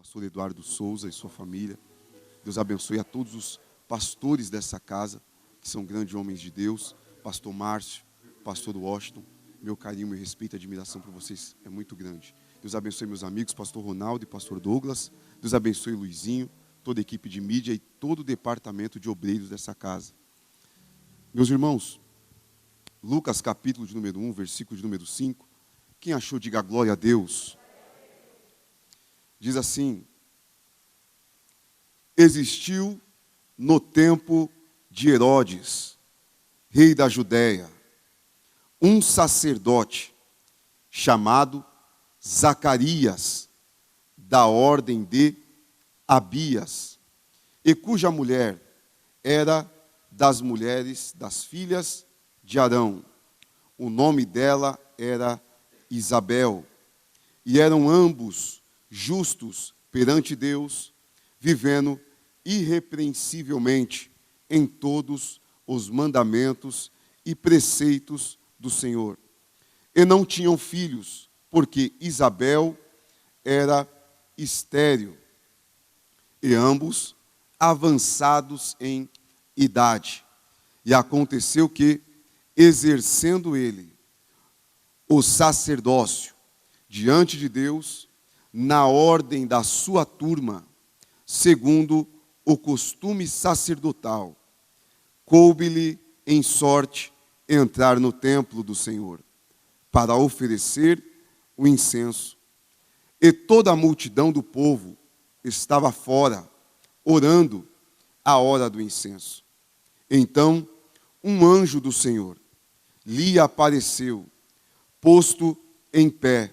pastor Eduardo Souza e sua família. Deus abençoe a todos os pastores dessa casa, que são grandes homens de Deus. Pastor Márcio, pastor Washington, meu carinho, meu respeito e admiração por vocês é muito grande. Deus abençoe meus amigos, pastor Ronaldo e pastor Douglas. Deus abençoe Luizinho, toda a equipe de mídia e todo o departamento de obreiros dessa casa. Meus irmãos, Lucas capítulo de número 1, versículo de número 5. Quem achou, diga glória a Deus. Diz assim: existiu no tempo de Herodes, rei da Judéia, um sacerdote chamado Zacarias, da ordem de Abias, e cuja mulher era das mulheres das filhas de Arão. O nome dela era Isabel, e eram ambos justos perante Deus, vivendo irrepreensivelmente em todos os mandamentos e preceitos do Senhor. E não tinham filhos, porque Isabel era estéril, e ambos avançados em idade. E aconteceu que, exercendo ele o sacerdócio diante de Deus, na ordem da sua turma, segundo o costume sacerdotal, coube-lhe em sorte entrar no templo do Senhor, para oferecer o incenso. E toda a multidão do povo estava fora, orando à hora do incenso. Então, um anjo do Senhor lhe apareceu, posto em pé,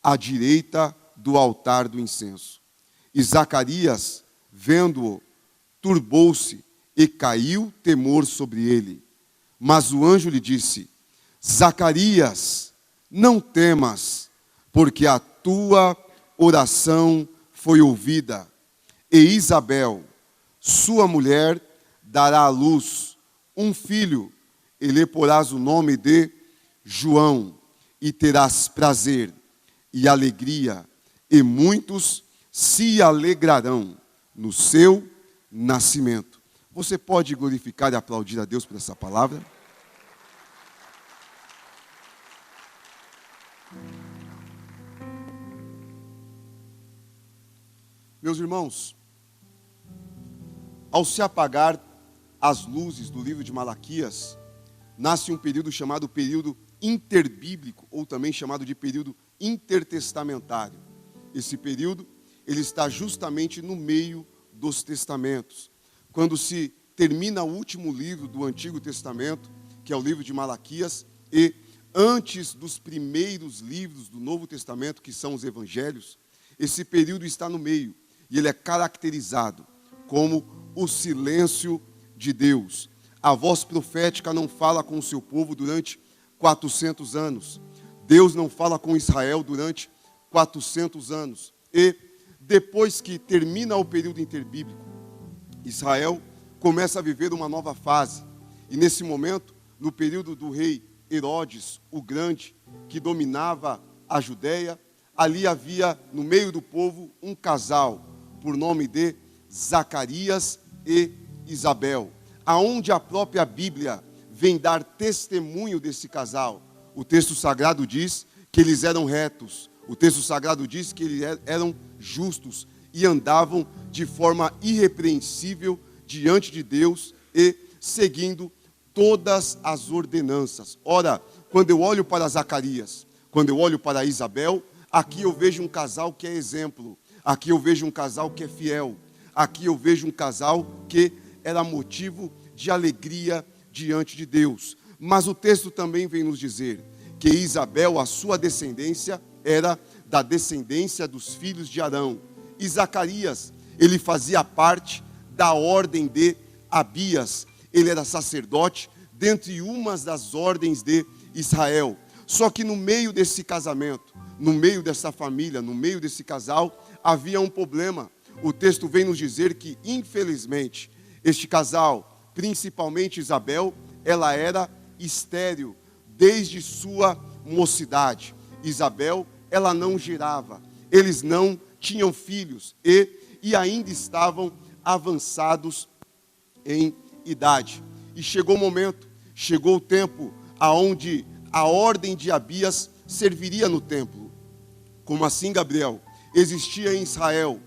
à direita do altar do incenso. E Zacarias, vendo-o, turbou-se e caiu temor sobre ele. Mas o anjo lhe disse: Zacarias, não temas, porque a tua oração foi ouvida. E Isabel, sua mulher, dará à luz um filho, e lhe porás o nome de João, e terás prazer e alegria, e muitos se alegrarão no seu nascimento. Você pode glorificar e aplaudir a Deus por essa palavra? Meus irmãos, ao se apagar as luzes do livro de Malaquias, nasce um período chamado período interbíblico, ou também chamado de período intertestamentário. Esse período, ele está justamente no meio dos testamentos. Quando se termina o último livro do Antigo Testamento, que é o livro de Malaquias, e antes dos primeiros livros do Novo Testamento, que são os Evangelhos, esse período está no meio, e ele é caracterizado como o silêncio de Deus. A voz profética não fala com o seu povo durante 400 anos. Deus não fala com Israel durante 400 anos. E depois que termina o período interbíblico, Israel começa a viver uma nova fase. E nesse momento, no período do rei Herodes, o Grande, que dominava a Judéia, ali havia no meio do povo um casal, por nome de Zacarias e Isabel, aonde a própria Bíblia vem dar testemunho desse casal. O texto sagrado diz que eles eram retos, o texto sagrado diz que eles eram justos e andavam de forma irrepreensível diante de Deus e seguindo todas as ordenanças. Ora, quando eu olho para Zacarias, quando eu olho para Isabel, aqui eu vejo um casal que é exemplo, aqui eu vejo um casal que é fiel, aqui eu vejo um casal que era motivo de alegria diante de Deus. Mas o texto também vem nos dizer que Isabel, a sua descendência, era da descendência dos filhos de Arão. E Zacarias, ele fazia parte da ordem de Abias. Ele era sacerdote dentre umas das ordens de Israel. Só que no meio desse casamento, no meio dessa família, no meio desse casal, havia um problema. O texto vem nos dizer que, infelizmente, este casal, principalmente Isabel, ela era estéril desde sua mocidade. Isabel, ela não gerava. Eles não tinham filhos e ainda estavam avançados em idade. E chegou o momento, chegou o tempo aonde a ordem de Abias serviria no templo. Como assim, Gabriel? Existia em Israel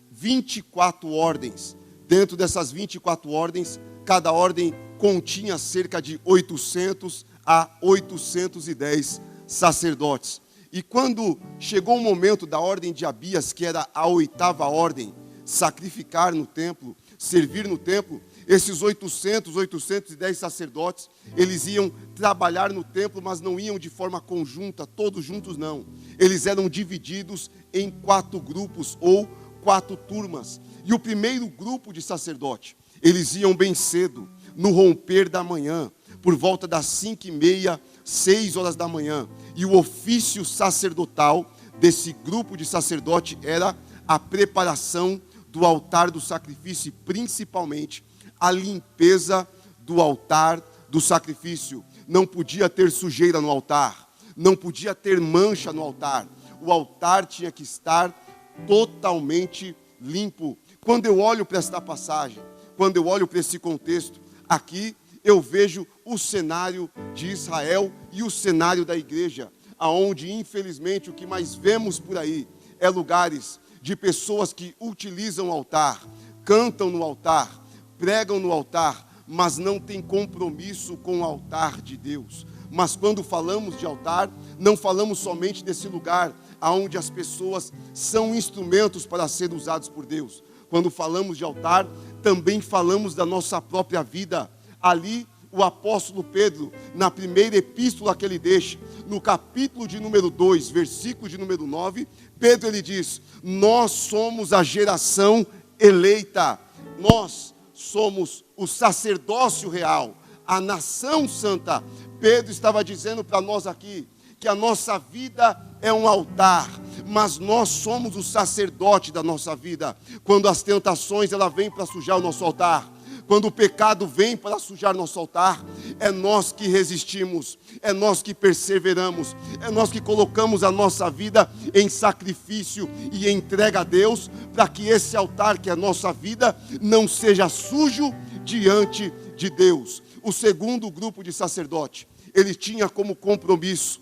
24 ordens. Dentro dessas 24 ordens, cada ordem continha cerca de 800 a 810 sacerdotes. E quando chegou o momento da ordem de Abias, que era a 8ª ordem, sacrificar no templo, servir no templo, esses 810 sacerdotes, eles iam trabalhar no templo, mas não iam de forma conjunta, todos juntos não. Eles eram divididos em 4 grupos ou 4 turmas. E o primeiro grupo de sacerdote, eles iam bem cedo, no romper da manhã, por volta das 5h30, 6 horas da manhã. E o ofício sacerdotal desse grupo de sacerdote era a preparação do altar do sacrifício, principalmente a limpeza do altar do sacrifício. Não podia ter sujeira no altar, não podia ter mancha no altar. O altar tinha que estar totalmente limpo. Quando eu olho para esta passagem, quando eu olho para esse contexto, aqui eu vejo o cenário de Israel e o cenário da igreja, aonde infelizmente o que mais vemos por aí é lugares de pessoas que utilizam o altar, cantam no altar, pregam no altar, mas não têm compromisso com o altar de Deus. Mas quando falamos de altar, não falamos somente desse lugar onde as pessoas são instrumentos para serem usados por Deus. Quando falamos de altar, também falamos da nossa própria vida. Ali, o apóstolo Pedro, na primeira epístola que ele deixa, no capítulo de número 2, versículo de número 9, Pedro ele diz: nós somos a geração eleita, nós somos o sacerdócio real, a nação santa. Pedro estava dizendo para nós aqui que a nossa vida é um altar, mas nós somos o sacerdote da nossa vida. Quando as tentações ela vêm para sujar o nosso altar, quando o pecado vem para sujar nosso altar, é nós que resistimos, é nós que perseveramos, é nós que colocamos a nossa vida em sacrifício e entrega a Deus, para que esse altar que é a nossa vida não seja sujo diante de Deus. O segundo grupo de sacerdote, ele tinha como compromisso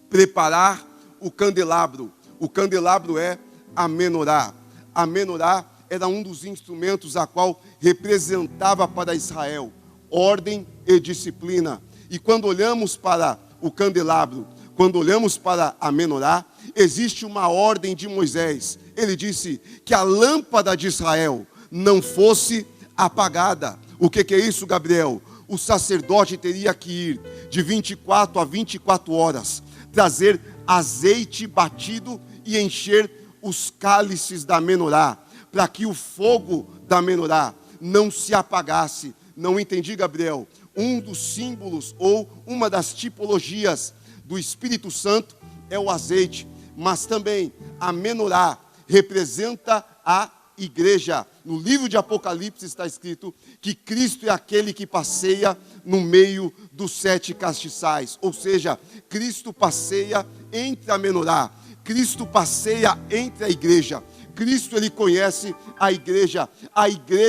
preparar o candelabro. O candelabro é a menorá. A menorá era um dos instrumentos a qual representava para Israel ordem e disciplina. E quando olhamos para o candelabro, quando olhamos para a menorá, existe uma ordem de Moisés. Ele disse que a lâmpada de Israel não fosse apagada. O que é isso, Gabriel? O sacerdote teria que ir de 24 a 24 horas, trazer azeite batido e encher os cálices da menorá, para que o fogo da menorá não se apagasse. Não entendi, Gabriel? Um dos símbolos ou uma das tipologias do Espírito Santo é o azeite, mas também a menorá representa a igreja. No livro de Apocalipse está escrito que Cristo é aquele que passeia no meio dos 7 castiçais, ou seja, Cristo passeia entre a menorá, Cristo passeia entre a igreja. Cristo ele conhece a igreja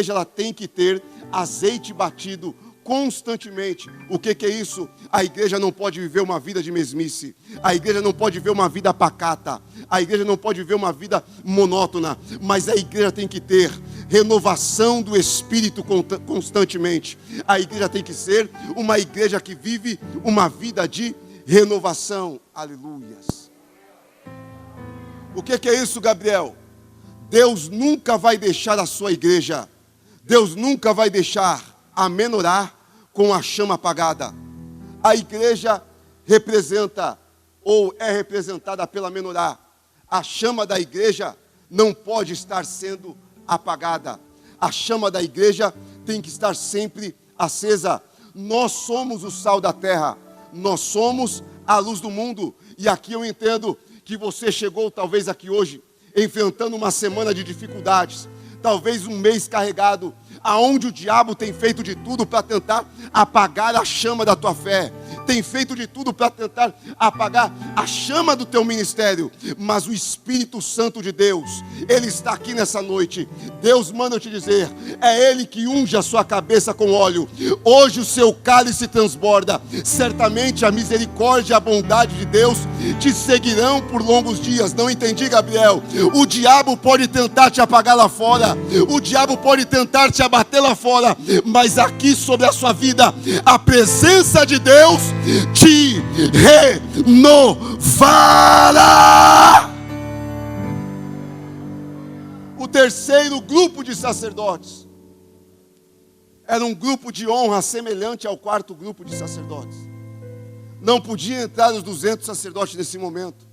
ela tem que ter azeite batido constantemente. O que é isso? A igreja não pode viver uma vida de mesmice, a igreja não pode viver uma vida pacata, a igreja não pode viver uma vida monótona, mas a igreja tem que ter renovação do Espírito constantemente. A igreja tem que ser uma igreja que vive uma vida de renovação. Aleluias. O que é isso, Gabriel? Deus nunca vai deixar a sua igreja, Deus nunca vai deixar a menorá com a chama apagada. A igreja representa ou é representada pela menorá. A chama da igreja não pode estar sendo apagada. A chama da igreja tem que estar sempre acesa. Nós somos o sal da terra, nós somos a luz do mundo. E aqui eu entendo que você chegou talvez aqui hoje enfrentando uma semana de dificuldades, talvez um mês carregado, aonde o diabo tem feito de tudo para tentar apagar a chama da tua fé, tem feito de tudo para tentar apagar a chama do teu ministério, mas o Espírito Santo de Deus, Ele está aqui nessa noite. Deus manda eu te dizer, é Ele que unge a sua cabeça com óleo. Hoje o seu cálice transborda. Certamente a misericórdia e a bondade de Deus te seguirão por longos dias. Não entendi, Gabriel? O diabo pode tentar te apagar lá fora, o diabo pode tentar te abater lá fora, mas aqui sobre a sua vida, a presença de Deus te renovará. O terceiro grupo de sacerdotes era um grupo de honra semelhante ao quarto grupo de sacerdotes. Não podia entrar os 200 sacerdotes nesse momento.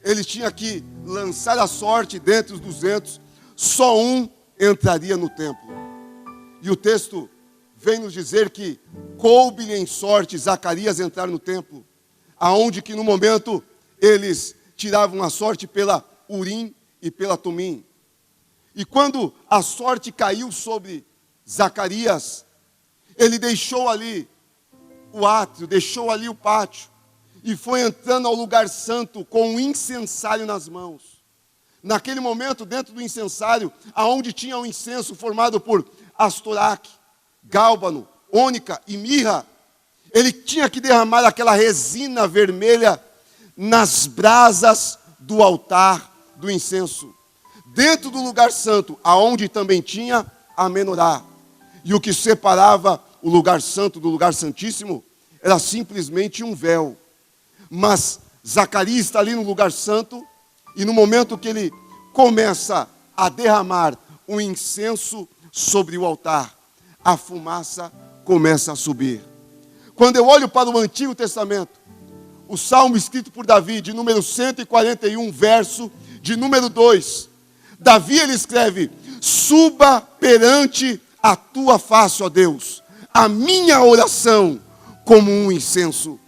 Eles tinham que lançar a sorte dentre os 200. Só um entraria no templo. E o texto vem nos dizer que coube-lhe em sorte Zacarias entrar no templo, aonde que no momento eles tiravam a sorte pela Urim e pela Tumim. E quando a sorte caiu sobre Zacarias, ele deixou ali o átrio, deixou ali o pátio, e foi entrando ao lugar santo com um incensário nas mãos. Naquele momento, dentro do incensário, aonde tinha um incenso formado por astoraque, gálbano, ônica e mirra, ele tinha que derramar aquela resina vermelha nas brasas do altar do incenso, dentro do lugar santo, aonde também tinha a menorá. E o que separava o lugar santo do lugar santíssimo era simplesmente um véu. Mas Zacarias está ali no lugar santo, e no momento que ele começa a derramar o incenso sobre o altar, a fumaça começa a subir. Quando eu olho para o Antigo Testamento, o salmo escrito por Davi, de número 141, verso de número 2, Davi ele escreve: suba perante a tua face, ó Deus, a minha oração como um incenso.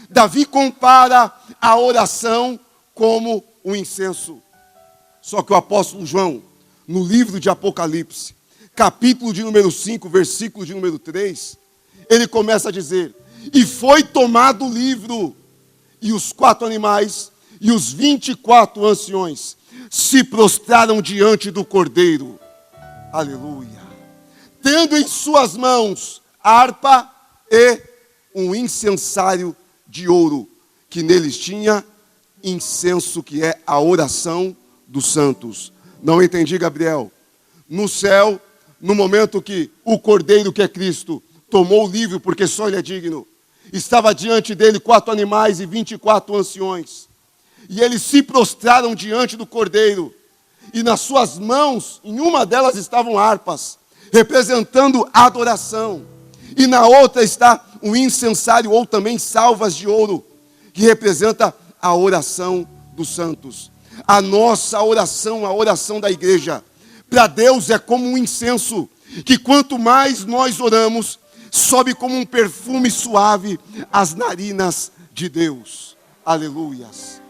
Davi compara a oração como um incenso. Só que o apóstolo João, no livro de Apocalipse, capítulo de número 5, versículo de número 3, ele começa a dizer: e foi tomado o livro, e os 4 animais e os 24 anciões se prostraram diante do Cordeiro. Aleluia. Tendo em suas mãos harpa e um incensário de ouro, que neles tinha incenso, que é a oração dos santos. Não entendi, Gabriel? No céu, no momento que o Cordeiro, que é Cristo, tomou o livro, porque só Ele é digno, estava diante dele 4 animais e 24 anciões. E eles se prostraram diante do Cordeiro. E nas suas mãos, em uma delas estavam harpas, representando a adoração. E na outra está um incensário, ou também salvas de ouro, que representa a oração dos santos. A nossa oração, a oração da igreja, para Deus é como um incenso, que quanto mais nós oramos, sobe como um perfume suave às narinas de Deus. Aleluias.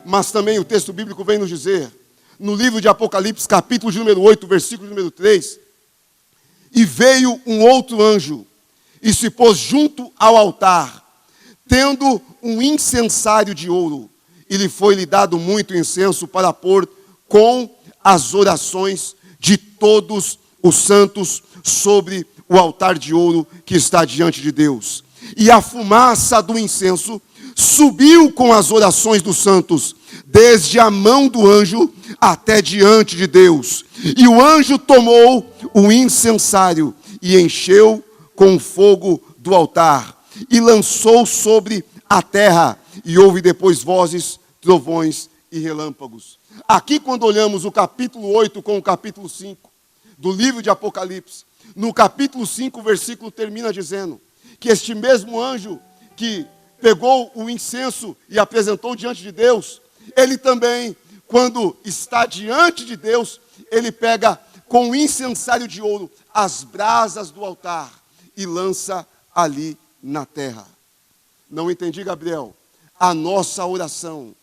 Mas também o texto bíblico vem nos dizer, no livro de Apocalipse, capítulo de número 8, versículo de número 3, e veio um outro anjo, e se pôs junto ao altar, tendo um incensário de ouro, e lhe foi-lhe dado muito incenso para pôr com as orações de todos os santos sobre o altar de ouro que está diante de Deus. E a fumaça do incenso subiu com as orações dos santos, desde a mão do anjo até diante de Deus. E o anjo tomou o incensário e encheu com o fogo do altar, e lançou sobre a terra, e houve depois vozes, trovões e relâmpagos. Aqui, quando olhamos o capítulo 8 com o capítulo 5 do livro de Apocalipse, no capítulo 5, o versículo termina dizendo que este mesmo anjo que pegou o incenso e apresentou diante de Deus, ele também, quando está diante de Deus, ele pega com o incensário de ouro as brasas do altar e lança ali na terra. Não entendi, Gabriel? A nossa oração,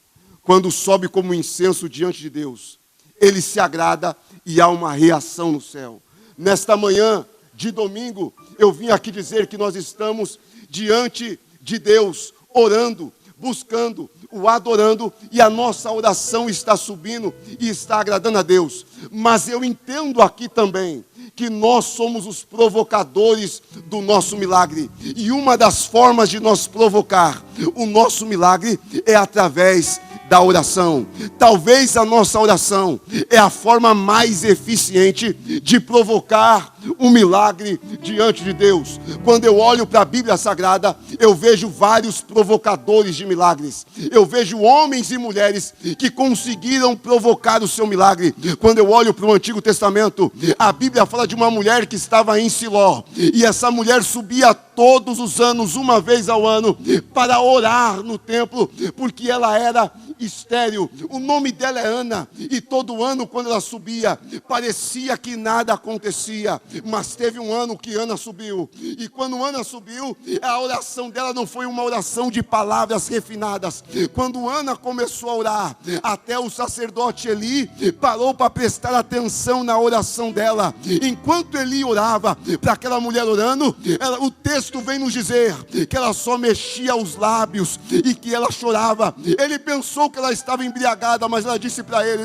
quando sobe como incenso diante de Deus, Ele se agrada e há uma reação no céu. Nesta manhã de domingo, eu vim aqui dizer que nós estamos diante de Deus, orando, buscando, o adorando, e a nossa oração está subindo e está agradando a Deus. Mas eu entendo aqui também que nós somos os provocadores do nosso milagre. E uma das formas de nós provocar o nosso milagre é através da oração. Talvez a nossa oração é a forma mais eficiente de provocar um milagre diante de Deus. Quando eu olho para a Bíblia Sagrada, eu vejo vários provocadores de milagres. Eu vejo homens e mulheres que conseguiram provocar o seu milagre. Quando eu olho para o Antigo Testamento, a Bíblia fala de uma mulher que estava em Siló, e essa mulher subia todos os anos, uma vez ao ano, para orar no templo, porque ela era estéril. O nome dela é Ana, e todo ano quando ela subia, parecia que nada acontecia, mas teve um ano que Ana subiu, e quando Ana subiu, a oração dela não foi uma oração de palavras refinadas. Quando Ana começou a orar, até o sacerdote Eli parou para prestar atenção na oração dela. Enquanto Eli orava para aquela mulher orando, o texto vem nos dizer que ela só mexia os lábios e que ela chorava. Ele pensou que ela estava embriagada, mas ela disse para ele: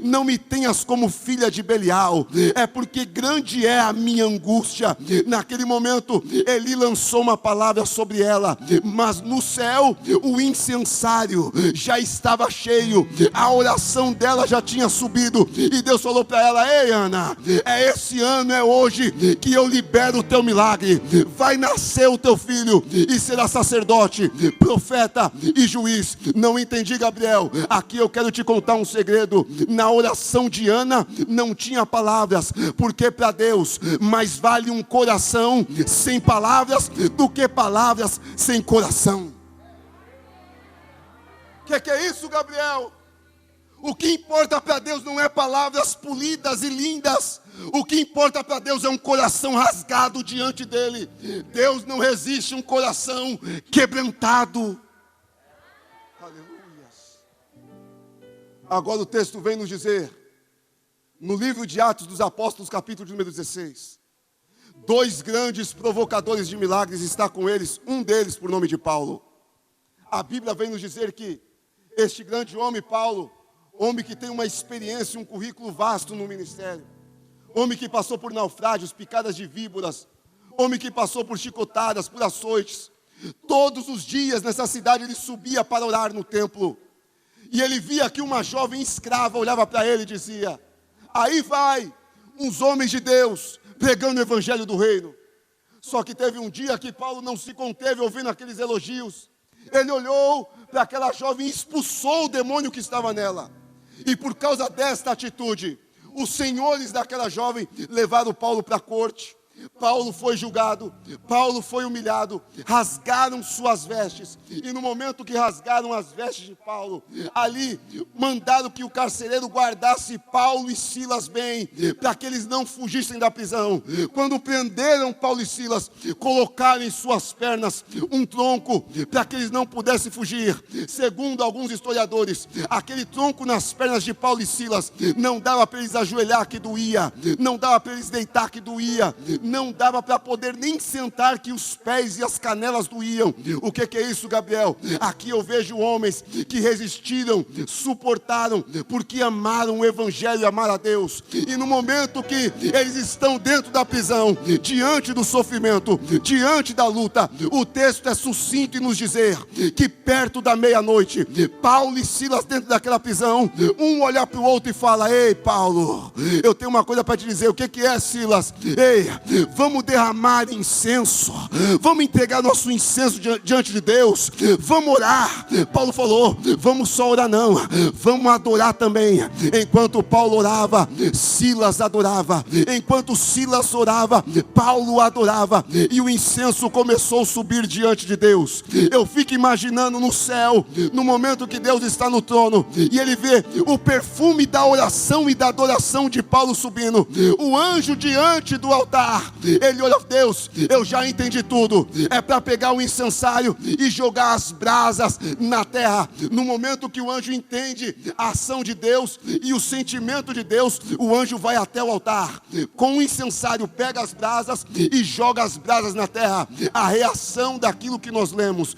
não me tenhas como filha de Belial, é porque grande é a minha angústia. Naquele momento Eli lançou uma palavra sobre ela, mas no céu o incensário já estava cheio, a oração dela já tinha subido, e Deus falou para ela: ei Ana, é esse ano, é hoje que eu libero o teu milagre. Vai nascer o teu filho e será sacerdote, profeta e juiz. Não entendi, Gabriel. Aqui eu quero te contar um segredo. Na oração de Ana não tinha palavras, porque para Deus mais vale um coração sem palavras do que palavras sem coração. Que é isso, Gabriel? O que importa para Deus não é palavras polidas e lindas. O que importa para Deus é um coração rasgado diante dele. Deus não resiste um coração quebrantado. Aleluias. Agora o texto vem nos dizer, no livro de Atos dos Apóstolos, capítulo número 16, 2 grandes provocadores de milagres está com eles, um deles por nome de Paulo. A Bíblia vem nos dizer que este grande homem, Paulo, homem que tem uma experiência, um currículo vasto no ministério, homem que passou por naufrágios, picadas de víboras, homem que passou por chicotadas, por açoites, todos os dias nessa cidade ele subia para orar no templo, e ele via que uma jovem escrava olhava para ele e dizia: aí vai uns homens de Deus pregando o evangelho do reino. Só que teve um dia que Paulo não se conteve ouvindo aqueles elogios. Ele olhou para aquela jovem e expulsou o demônio que estava nela. E por causa desta atitude, os senhores daquela jovem levaram Paulo para a corte. Paulo foi julgado, Paulo foi humilhado, rasgaram suas vestes, e no momento que rasgaram as vestes de Paulo, ali mandaram que o carcereiro guardasse Paulo e Silas bem, para que eles não fugissem da prisão. Quando prenderam Paulo e Silas, colocaram em suas pernas um tronco, para que eles não pudessem fugir. Segundo alguns historiadores, aquele tronco nas pernas de Paulo e Silas, não dava para eles ajoelhar que doía, não dava para eles deitar que doía, não dava para poder nem sentar que os pés e as canelas doíam. O que é isso, Gabriel? Aqui eu vejo homens que resistiram, suportaram, porque amaram o evangelho e amaram a Deus. E no momento que eles estão dentro da prisão, diante do sofrimento, diante da luta, o texto é sucinto em nos dizer que perto da meia-noite, Paulo e Silas dentro daquela prisão, um olha para o outro e fala: ei Paulo, eu tenho uma coisa para te dizer. O que é, Silas? Ei, vamos derramar incenso, vamos entregar nosso incenso diante de Deus, vamos orar. Paulo falou: vamos só orar não, vamos adorar também. Enquanto Paulo orava, Silas adorava. Enquanto Silas orava, Paulo adorava, e o incenso começou a subir diante de Deus. Eu fico imaginando no céu, no momento que Deus está no trono, e ele vê o perfume da oração e da adoração de Paulo subindo, o anjo diante do altar, altar. Ele olha, Deus, eu já entendi tudo. É para pegar o incensário e jogar as brasas na terra. No momento que o anjo entende a ação de Deus e o sentimento de Deus, o anjo vai até o altar. Com o incensário pega as brasas e joga as brasas na terra. A reação daquilo que nós lemos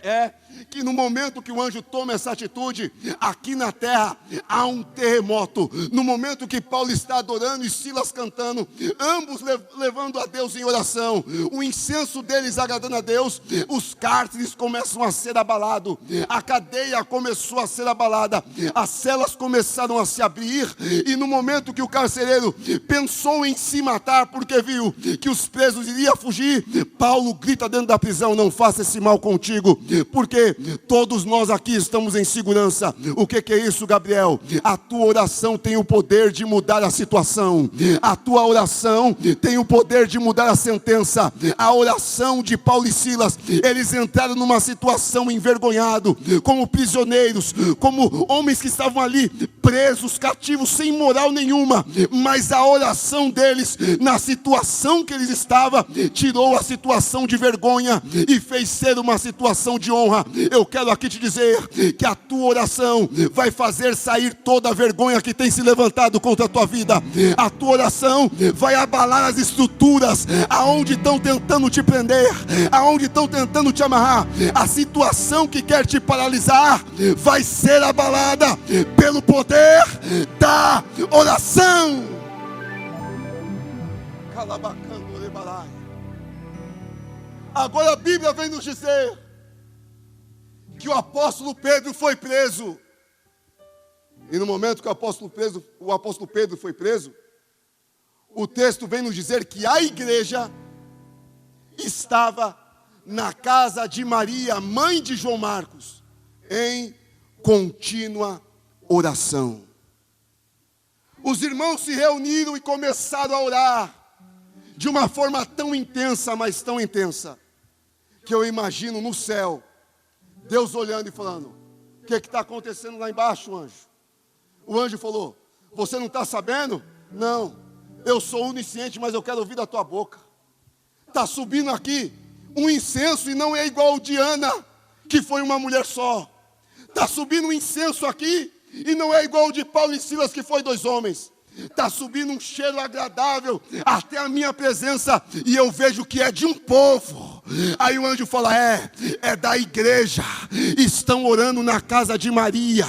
é que no momento que o anjo toma essa atitude, aqui na terra há um terremoto. No momento que Paulo está adorando e Silas cantando, ambos levando a Deus em oração, o incenso deles agradando a Deus, os cárceres começam a ser abalados, a cadeia começou a ser abalada, as celas começaram a se abrir, e no momento que o carcereiro pensou em se matar, porque viu que os presos iriam fugir, Paulo grita dentro da prisão: não faça esse mal contigo, porque todos nós aqui estamos em segurança. O que é isso, Gabriel? A tua oração tem o poder de mudar a situação. A tua oração tem o poder de mudar a sentença. A oração de Paulo e Silas, eles entraram numa situação envergonhado, como prisioneiros, como homens que estavam ali presos, cativos, sem moral nenhuma, mas a oração deles, na situação que eles estavam, tirou a situação de vergonha e fez ser uma situação de honra. Eu quero aqui te dizer que a tua oração vai fazer sair toda a vergonha que tem se levantado contra a tua vida. A tua oração vai abalar as estruturas aonde estão tentando te prender, aonde estão tentando te amarrar. A situação que quer te paralisar vai ser abalada pelo poder da oração. Agora a Bíblia vem nos dizer que o apóstolo Pedro foi preso. E no momento que o apóstolo Pedro foi preso, o texto vem nos dizer que a igreja estava na casa de Maria, mãe de João Marcos, em contínua oração. Os irmãos se reuniram e começaram a orar de uma forma tão intensa, mas tão intensa, que eu imagino no céu Deus olhando e falando: o que está acontecendo lá embaixo, anjo? O anjo falou: você não está sabendo? Não, eu sou onisciente, mas eu quero ouvir da tua boca. Está subindo aqui um incenso e não é igual o de Ana, que foi uma mulher só. Está subindo um incenso aqui e não é igual o de Paulo e Silas, que foi 2 homens. Está subindo um cheiro agradável até a minha presença, e eu vejo que é de um povo. Aí o anjo fala: é da igreja. Estão orando na casa de Maria,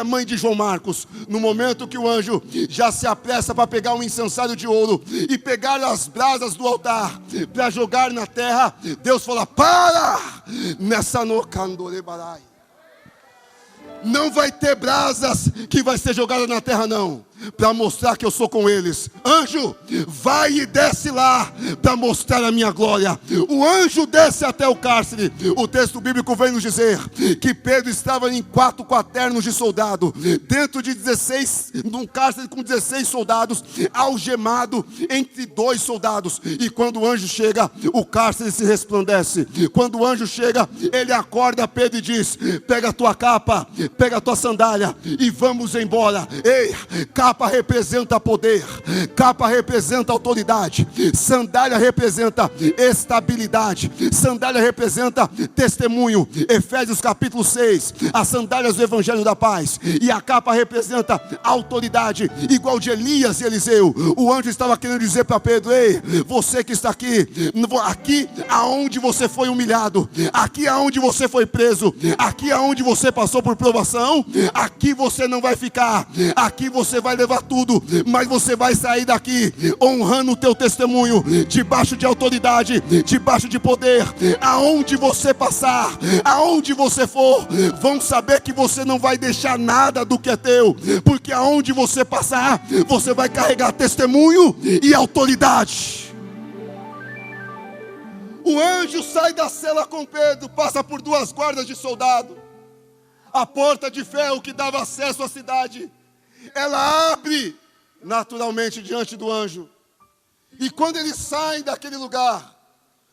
mãe de João Marcos. No momento que o anjo já se apressa para pegar um incensário de ouro e pegar as brasas do altar para jogar na terra, Deus fala: para! Nessa nocandorebarai. Não vai ter brasas que vai ser jogada na terra, não, para mostrar que eu sou com eles. Anjo, vai e desce lá para mostrar a minha glória. O anjo desce até o cárcere. O texto bíblico vem nos dizer que Pedro estava em 4 quaternos de soldado, dentro de 16, num cárcere com 16 soldados, algemado entre 2 soldados. E quando o anjo chega, o cárcere se resplandece. Quando o anjo chega, ele acorda Pedro e diz: pega a tua capa, pega a tua sandália e vamos embora. Ei, capa representa poder, capa representa autoridade, sandália representa estabilidade, sandália representa testemunho. Efésios capítulo 6, as sandálias do Evangelho da Paz, e a capa representa autoridade, igual de Elias e Eliseu. O anjo estava querendo dizer para Pedro: ei, você que está aqui aonde você foi humilhado, aqui aonde você foi preso, aqui aonde você passou por provação, aqui você não vai ficar, aqui você vai levar tudo, mas você vai sair daqui honrando o teu testemunho, debaixo de autoridade, debaixo de poder. Aonde você passar, aonde você for, vão saber que você não vai deixar nada do que é teu, porque aonde você passar, você vai carregar testemunho e autoridade. O anjo sai da cela com Pedro, passa por 2 guardas de soldado. A porta de ferro que dava acesso à cidade, ela abre naturalmente diante do anjo. E quando eles saem daquele lugar,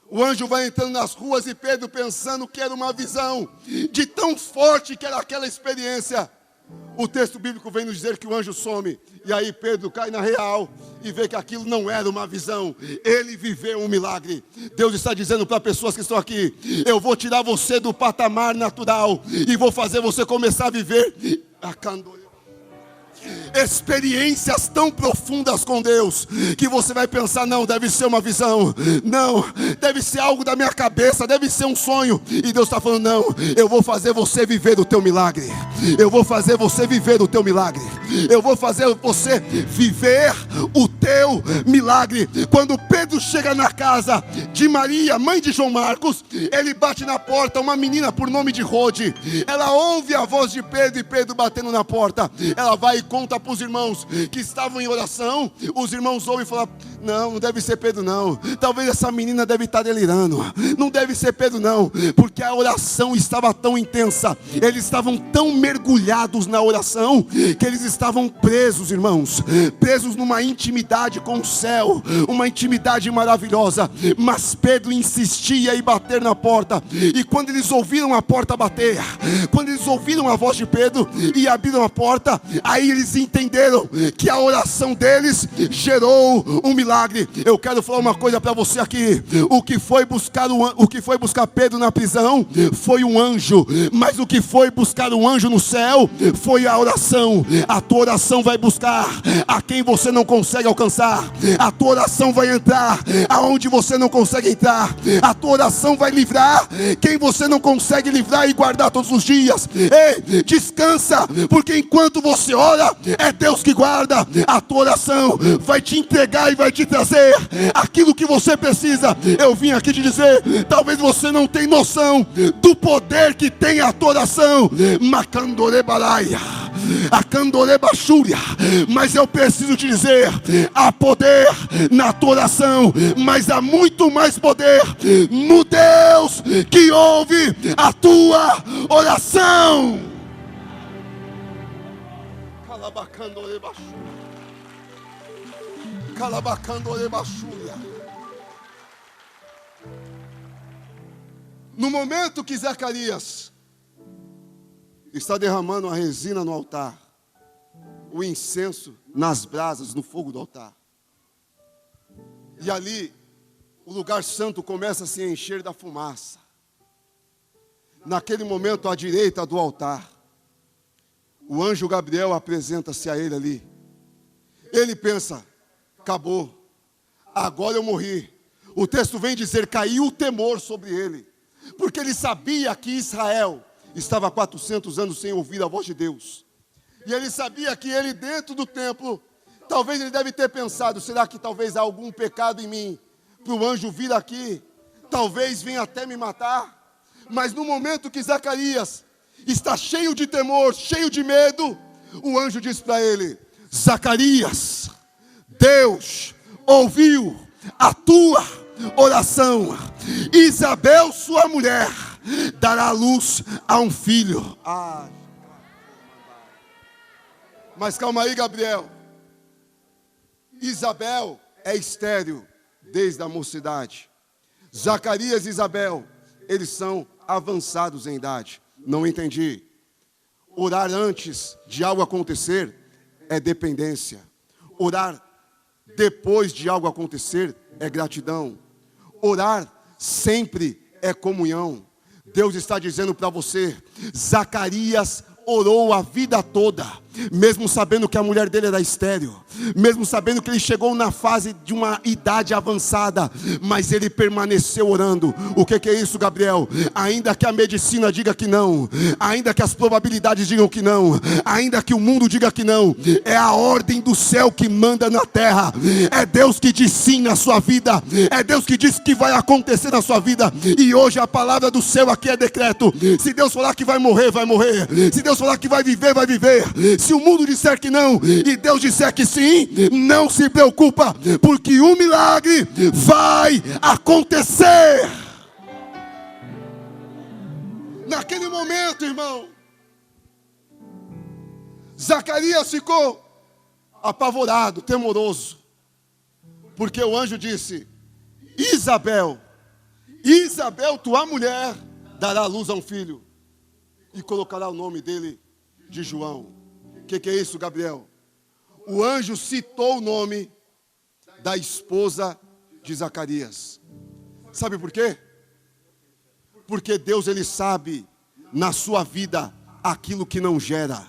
o anjo vai entrando nas ruas, e Pedro, pensando que era uma visão de tão forte que era aquela experiência, O texto bíblico vem nos dizer que o anjo some. E aí Pedro cai na real e vê que aquilo não era uma visão. Ele viveu um milagre. Deus está dizendo para pessoas que estão aqui: eu vou tirar você do patamar natural e vou fazer você começar a viver experiências tão profundas com Deus, que você vai pensar: não, deve ser uma visão, não, deve ser algo da minha cabeça, deve ser um sonho. E Deus está falando: não, eu vou fazer você viver o teu milagre. Eu vou fazer você viver o teu milagre. Eu vou fazer você viver o teu milagre. Quando Pedro chega na casa de Maria, mãe de João Marcos, ele bate na porta. Uma menina por nome de Rode, ela ouve a voz de Pedro, e Pedro batendo na porta. Ela vai e conta para os irmãos que estavam em oração. Os irmãos ouvem e falam: não deve ser Pedro não, talvez essa menina deve estar delirando, não deve ser Pedro não, porque a oração estava tão intensa, eles estavam tão mergulhados na oração, que eles estavam presos, irmãos, presos numa intimidade com o céu, uma intimidade maravilhosa. Mas Pedro insistia em bater na porta, e quando eles ouviram a porta bater, quando eles ouviram a voz de Pedro e abriram a porta, aí eles entenderam que a oração deles gerou um milagre. Eu quero falar uma coisa para você aqui: o que foi buscar Pedro na prisão foi um anjo, mas o que foi buscar um anjo no céu foi a oração. A tua oração vai buscar a quem você não consegue alcançar. A tua oração vai entrar aonde você não consegue entrar. A tua oração vai livrar quem você não consegue livrar e guardar todos os dias. Ei, descansa, porque enquanto você ora, é Deus que guarda. A tua oração vai te entregar e vai te trazer aquilo que você precisa. Eu vim aqui te dizer: talvez você não tenha noção do poder que tem a tua oração. Macandorebalaia, a Candorebachúria, mas eu preciso te dizer: há poder na tua oração, mas há muito mais poder no Deus que ouve a tua oração. Calabacandorebachúria. No momento que Zacarias está derramando a resina no altar, o incenso nas brasas, no fogo do altar, e ali o lugar santo começa a se encher da fumaça. Naquele momento, à direita do altar, o anjo Gabriel apresenta-se a ele ali. Ele pensa: acabou, agora eu morri. O texto vem dizer: caiu o temor sobre ele, porque ele sabia que Israel estava há 400 anos sem ouvir a voz de Deus. E ele sabia que ele, dentro do templo, talvez ele deve ter pensado: será que talvez há algum pecado em mim, para o anjo vir aqui, talvez venha até me matar? Mas no momento que Zacarias está cheio de temor, cheio de medo, o anjo diz para ele: Zacarias, Deus ouviu a tua oração. Isabel, sua mulher, dará à luz a um filho. Mas calma aí, Gabriel. Isabel é estéril desde a mocidade. Zacarias e Isabel, eles são avançados em idade. Não entendi. Orar antes de algo acontecer é dependência. Orar depois de algo acontecer é gratidão. Orar sempre é comunhão. Deus está dizendo para você: Zacarias orou a vida toda, mesmo sabendo que a mulher dele era estéril, mesmo sabendo que ele chegou na fase de uma idade avançada, mas ele permaneceu orando. O que é isso, Gabriel? Ainda que a medicina diga que não, ainda que as probabilidades digam que não, ainda que o mundo diga que não, é a ordem do céu que manda na terra. É Deus que diz sim na sua vida, é Deus que diz que vai acontecer na sua vida. E hoje a palavra do céu aqui é decreto. Se Deus falar que vai morrer, vai morrer. Se Deus falar que vai viver, vai viver. Se o mundo disser que não e Deus disser que sim, não se preocupa, porque o milagre vai acontecer. Naquele momento, irmão, Zacarias ficou apavorado, temoroso, porque o anjo disse: Isabel, tua mulher, dará à luz a um filho e colocará o nome dele de João. que é isso, Gabriel? O anjo citou o nome da esposa de Zacarias. Sabe por quê? Porque Deus, Ele sabe na sua vida aquilo que não gera.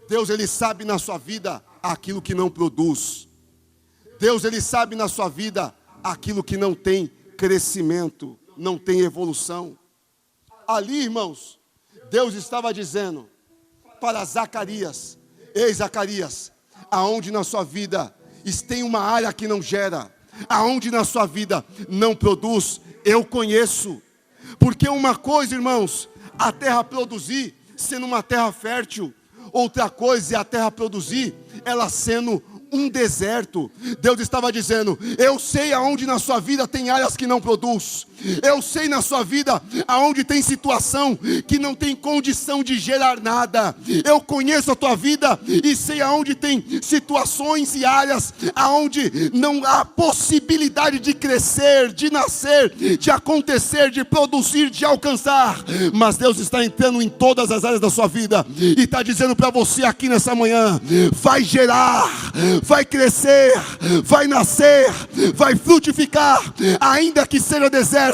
Deus, Ele sabe na sua vida aquilo que não produz. Deus, Ele sabe na sua vida aquilo que não tem crescimento, não tem evolução. Ali, irmãos, Deus estava dizendo para Zacarias: ei, Zacarias, aonde na sua vida tem uma área que não gera, aonde na sua vida não produz, eu conheço. Porque uma coisa, irmãos, a terra produzir sendo uma terra fértil, outra coisa é a terra produzir ela sendo um deserto. Deus estava dizendo: eu sei aonde na sua vida tem áreas que não produz. Eu sei na sua vida aonde tem situação que não tem condição de gerar nada. Eu conheço a tua vida e sei aonde tem situações e áreas aonde não há possibilidade de crescer, de nascer, de acontecer, de produzir, de alcançar. Mas Deus está entrando em todas as áreas da sua vida e está dizendo para você aqui nessa manhã: vai gerar, vai crescer, vai nascer, vai frutificar, ainda que seja deserto,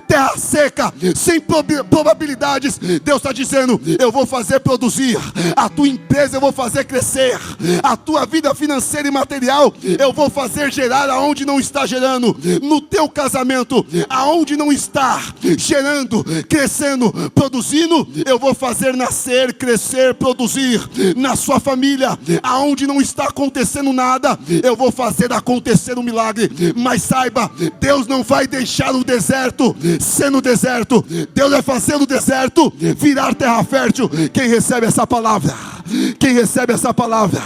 terra seca, sem probabilidades. Deus está dizendo: eu vou fazer produzir, a tua empresa eu vou fazer crescer, a tua vida financeira e material eu vou fazer gerar aonde não está gerando, no teu casamento aonde não está gerando, crescendo, produzindo, eu vou fazer nascer, crescer, produzir. Na sua família aonde não está acontecendo nada, eu vou fazer acontecer um milagre. Mas saiba, Deus não vai deixar o deserto sendo deserto. Deus vai fazer o deserto virar terra fértil. Quem recebe essa palavra? Quem recebe essa palavra?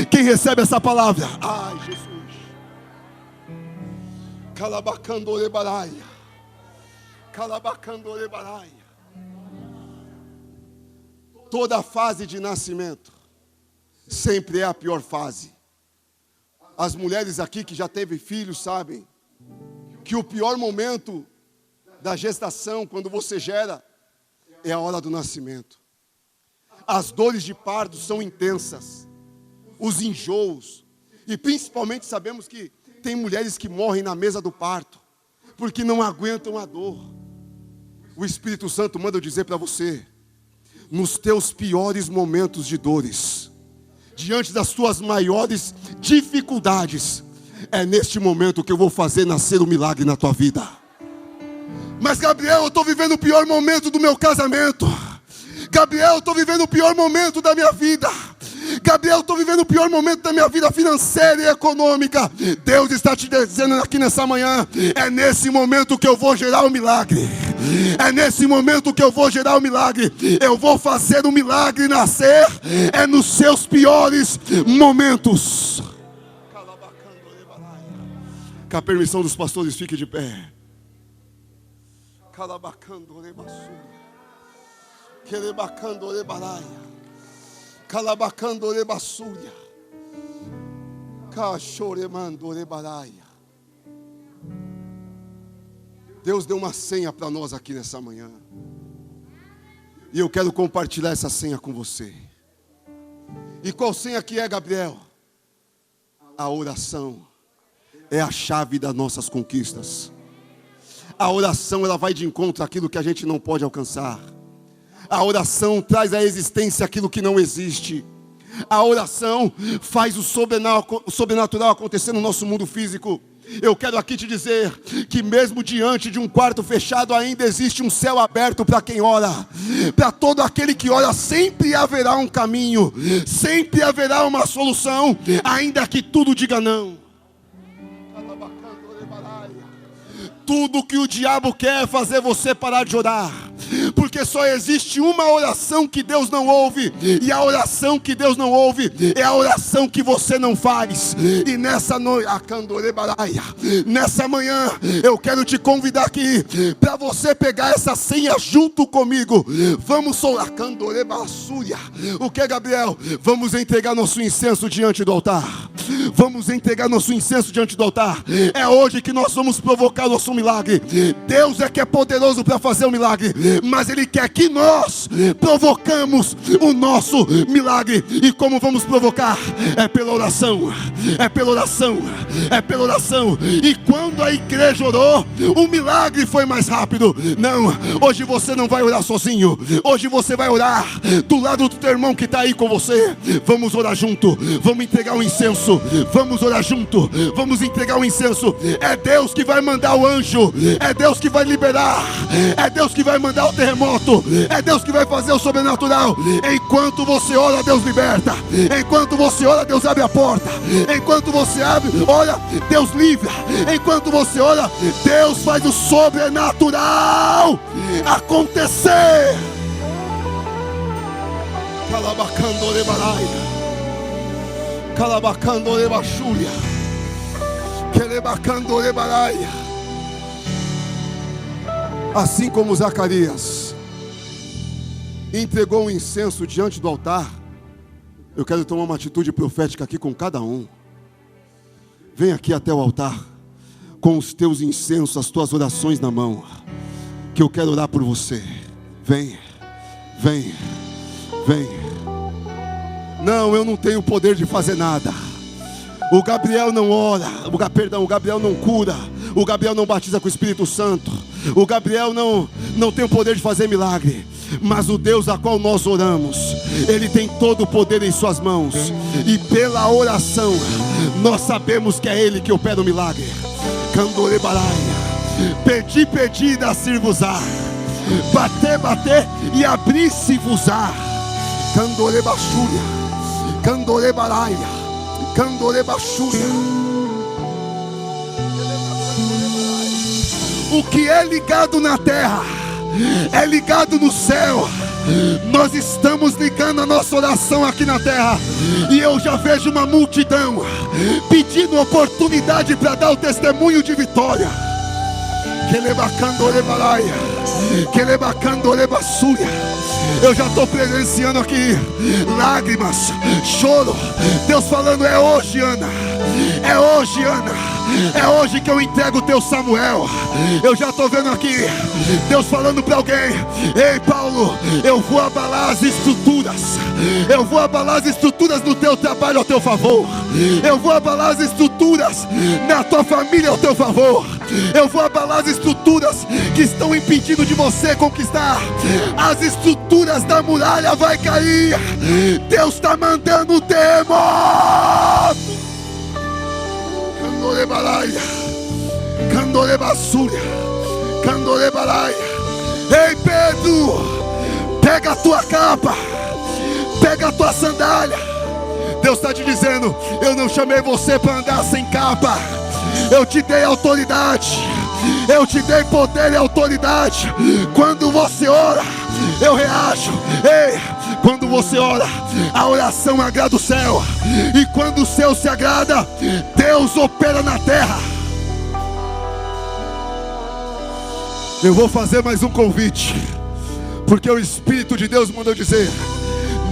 Quem recebe essa palavra? Ai, Jesus. Calabacandore-baraia. Calabacandore-baraia. Toda fase de nascimento sempre é a pior fase. As mulheres aqui que já teve filhos sabem que o pior momento da gestação, quando você gera, é a hora do nascimento. As dores de parto são intensas, os enjoos, e principalmente sabemos que tem mulheres que morrem na mesa do parto, porque não aguentam a dor. O Espírito Santo manda eu dizer para você: nos teus piores momentos de dores, diante das tuas maiores dificuldades, é neste momento que eu vou fazer nascer um milagre na tua vida. Mas Gabriel, eu estou vivendo o pior momento do meu casamento. Gabriel, eu estou vivendo o pior momento da minha vida. Gabriel, eu estou vivendo o pior momento da minha vida financeira e econômica. Deus está te dizendo aqui nessa manhã: é nesse momento que eu vou gerar um milagre. É nesse momento que eu vou gerar um milagre. Eu vou fazer um milagre nascer. É nos seus piores momentos. Com a permissão dos pastores, fique de pé. Deus deu uma senha para nós aqui nessa manhã. E eu quero compartilhar essa senha com você. E qual senha que é, Gabriel? A oração é a chave das nossas conquistas. A oração, ela vai de encontro àquilo que a gente não pode alcançar. A oração traz à existência aquilo que não existe. A oração faz o sobrenatural acontecer no nosso mundo físico. Eu quero aqui te dizer que mesmo diante de um quarto fechado, ainda existe um céu aberto para quem ora. Para todo aquele que ora, sempre haverá um caminho, sempre haverá uma solução, ainda que tudo diga não. Tudo que o diabo quer é fazer você parar de orar, porque só existe uma oração que Deus não ouve, e a oração que Deus não ouve é a oração que você não faz. E nessa noite, nessa manhã, eu quero te convidar aqui para você pegar essa senha junto comigo. Vamos orar. O que, Gabriel? Vamos entregar nosso incenso diante do altar. Vamos entregar nosso incenso diante do altar. É hoje que nós vamos provocar nosso milagre. Deus é que é poderoso para fazer o milagre, mas Ele quer que nós provocamos o nosso milagre. E como vamos provocar? É pela oração, é pela oração, é pela oração. E quando a igreja orou, o milagre foi mais rápido. Não, hoje você não vai orar sozinho. Hoje você vai orar do lado do teu irmão que está aí com você. Vamos orar junto, vamos entregar o incenso. Vamos orar junto, vamos entregar o incenso. É Deus que vai mandar o anjo, é Deus que vai liberar, é Deus que vai mandar o terremoto, é Deus que vai fazer o sobrenatural. Enquanto você ora, Deus liberta. Enquanto você ora, Deus abre a porta. Enquanto você ora, Deus livra. Enquanto você ora, Deus faz o sobrenatural acontecer. Calabacando balaia, calabacando bachúria, quelebacando balaia. Assim como Zacarias entregou o incenso diante do altar, eu quero tomar uma atitude profética aqui com cada um. Vem aqui até o altar com os teus incensos, as tuas orações na mão, que eu quero orar por você. Vem, vem, vem. Não, eu não tenho poder de fazer nada. O Gabriel não ora, o Gabriel não cura, o Gabriel não batiza com o Espírito Santo, o Gabriel não tem o poder de fazer milagre. Mas o Deus a qual nós oramos, Ele tem todo o poder em suas mãos. E pela oração nós sabemos que é Ele que opera o milagre. Candore balaia, pedi, pedi, e dar-se-vos-á. Bater, bater e abrir-se-vos-á. Candore bachúria, candore balaia, candore bachúria. O que é ligado na terra é ligado no céu. Nós estamos ligando a nossa oração aqui na terra. E eu já vejo uma multidão pedindo oportunidade para dar o testemunho de vitória. Eu já estou presenciando aqui lágrimas, choro. Deus falando: é hoje, Ana. É hoje, Ana. É hoje que eu entrego o teu Samuel. Eu já estou vendo aqui Deus falando para alguém: ei, Paulo, eu vou abalar as estruturas. Eu vou abalar as estruturas do teu trabalho ao teu favor. Eu vou abalar as estruturas na tua família ao teu favor. Eu vou abalar as estruturas que estão impedindo de você conquistar. As estruturas da muralha vai cair. Deus está mandando o terremoto. Candore balaia, candore basúria, candore balaia. Ei, Pedro, pega a tua capa, pega a tua sandália. Deus está te dizendo: eu não chamei você para andar sem capa. Eu te dei autoridade, eu te dei poder e autoridade. Quando você ora, eu reajo. Ei, quando você ora, a oração agrada o céu. E quando o céu se agrada, Deus opera na terra. Eu vou fazer mais um convite, porque o Espírito de Deus mandou dizer: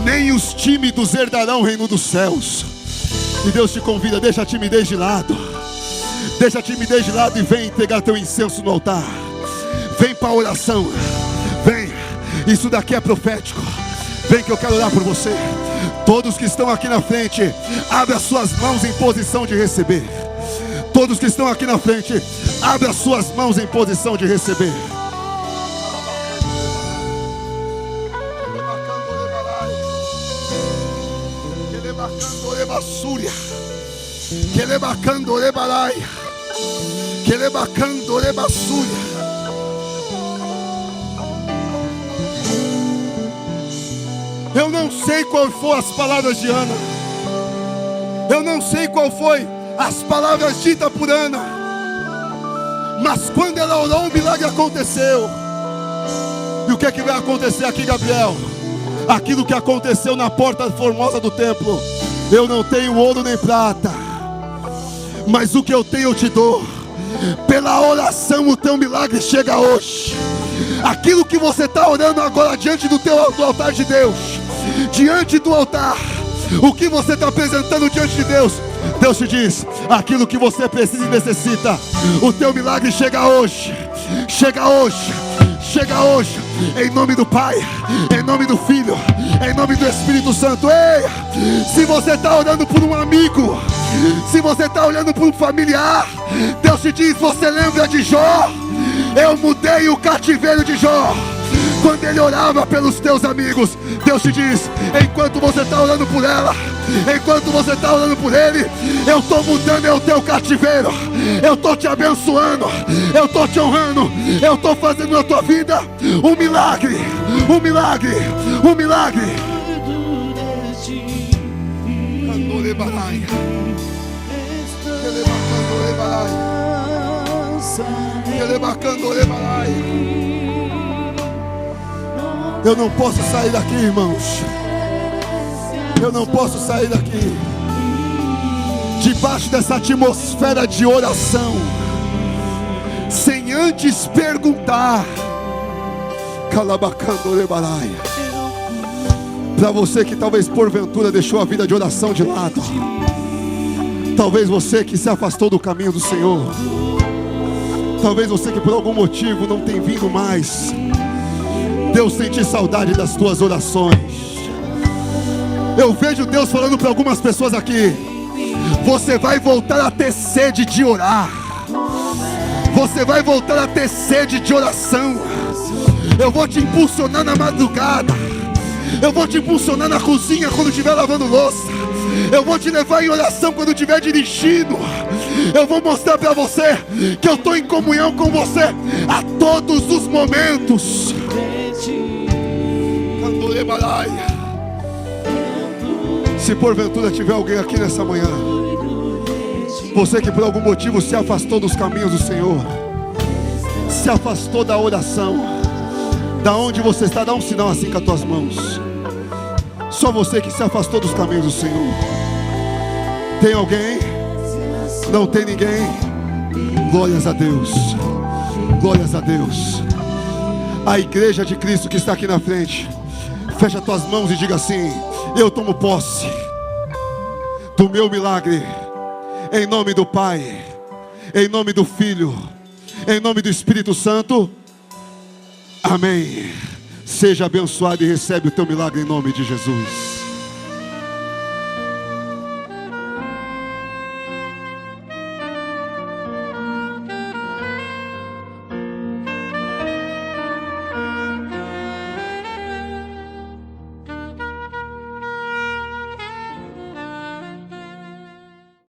nem os tímidos herdarão o reino dos céus. E Deus te convida: deixa a timidez de lado. Deixa a timidez de lado e vem entregar teu incenso no altar. Vem para a oração. Vem, isso daqui é profético. Vem que eu quero orar por você. Todos que estão aqui na frente, abre as suas mãos em posição de receber. Todos que estão aqui na frente, abre as suas mãos em posição de receber. Eu não sei qual foram as palavras de Ana. Eu não sei qual foi as palavras ditas por Ana. Mas quando ela orou, o milagre aconteceu. E o que é que vai acontecer aqui, Gabriel? Aquilo que aconteceu na porta formosa do templo. Eu não tenho ouro nem prata, mas o que eu tenho eu te dou. Pela oração o teu milagre chega hoje. Aquilo que você está orando agora diante do altar de Deus, diante do altar, O que você está apresentando diante de Deus? Deus te diz: aquilo que você precisa e necessita, o teu milagre chega hoje. Chega hoje. Chega hoje, em nome do Pai, em nome do Filho, em nome do Espírito Santo. Ei, se você está orando por um amigo, se você está olhando por um familiar, Deus te diz: você lembra de Jó? Eu mudei o cativeiro de Jó. Quando ele orava pelos teus amigos, Deus te diz: enquanto você está orando por ela, enquanto você está orando por ele, eu estou mudando o teu cativeiro. Eu estou te abençoando, eu estou te honrando, eu estou fazendo na tua vida um milagre, um milagre, um milagre. Eu não posso sair daqui, irmãos. Eu não posso sair daqui debaixo dessa atmosfera de oração sem antes perguntar. Para você que talvez porventura deixou a vida de oração de lado, talvez você que se afastou do caminho do Senhor, talvez você que por algum motivo não tem vindo mais, Deus sente saudade das tuas orações. Eu vejo Deus falando para algumas pessoas aqui: você vai voltar a ter sede de orar. Você vai voltar a ter sede de oração. Eu vou te impulsionar na madrugada. Eu vou te impulsionar na cozinha quando estiver lavando louça. Eu vou te levar em oração quando estiver dirigindo. Eu vou mostrar para você que eu estou em comunhão com você a todos os momentos. Se porventura tiver alguém aqui nessa manhã, você que por algum motivo se afastou dos caminhos do Senhor, se afastou da oração, da onde você está, dá um sinal assim com as tuas mãos. Só você que se afastou dos caminhos do Senhor. Tem alguém? Não tem ninguém? Glórias a Deus. Glórias a Deus. A igreja de Cristo que está aqui na frente, fecha tuas mãos e diga assim: eu tomo posse do meu milagre, em nome do Pai, em nome do Filho, em nome do Espírito Santo. Amém. Seja abençoado e recebe o teu milagre em nome de Jesus.